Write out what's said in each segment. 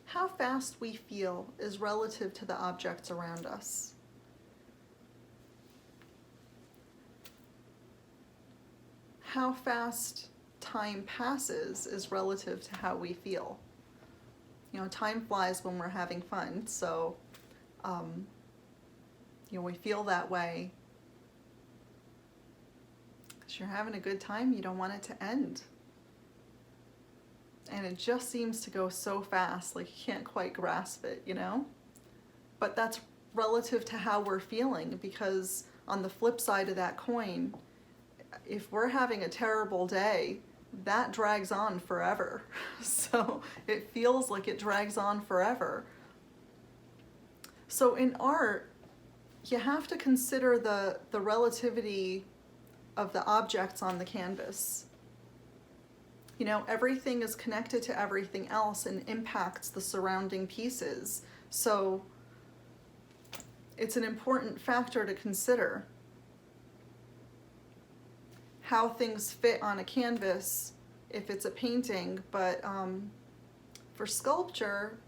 How fast we feel is relative to the objects around us. How fast time passes is relative to how we feel. You know, time flies when we're having fun, so we feel that way. Because you're having a good time, you don't want it to end. And it just seems to go so fast, like you can't quite grasp it, you know? But that's relative to how we're feeling, because on the flip side of that coin, if we're having a terrible day, that drags on forever. So it feels like it drags on forever. So in art, you have to consider the relativity of the objects on the canvas. You know, everything is connected to everything else and impacts the surrounding pieces. So it's an important factor to consider. How things fit on a canvas if it's a painting, but for sculpture,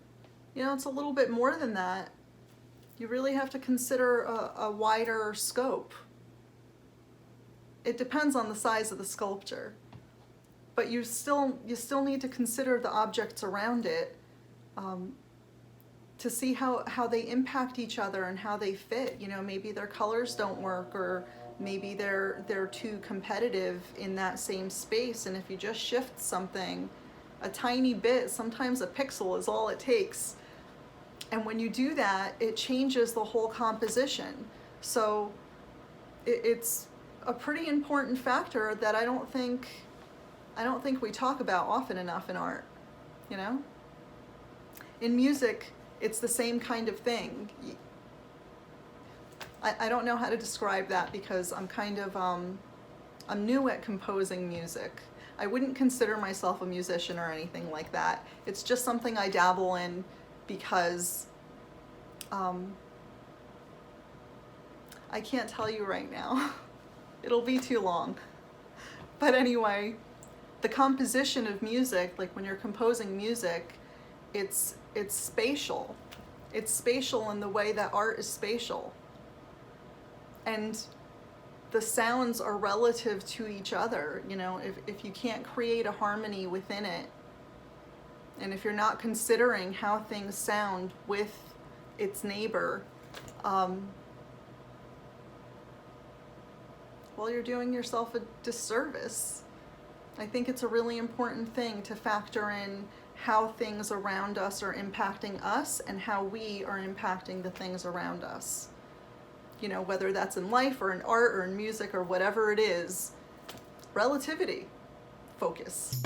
you know, it's a little bit more than that. You really have to consider a wider scope. It depends on the size of the sculpture, but you still need to consider the objects around it to see how they impact each other and how they fit. You know, maybe their colors don't work, or maybe they're too competitive in that same space, and if you just shift something a tiny bit, sometimes a pixel is all it takes, and when you do that, it changes the whole composition. So it's a pretty important factor that I don't think we talk about often enough in art, you know? In music, it's the same kind of thing. I don't know how to describe that, because I'm kind of, I'm new at composing music. I wouldn't consider myself a musician or anything like that. It's just something I dabble in because I can't tell you right now. It'll be too long. But anyway, the composition of music, like when you're composing music, it's spatial. It's spatial in the way that art is spatial. And the sounds are relative to each other. You know, if you can't create a harmony within it, and if you're not considering how things sound with its neighbor, well, you're doing yourself a disservice. I think it's a really important thing to factor in how things around us are impacting us and how we are impacting the things around us. You know, whether that's in life or in art or in music or whatever it is, relativity, focus.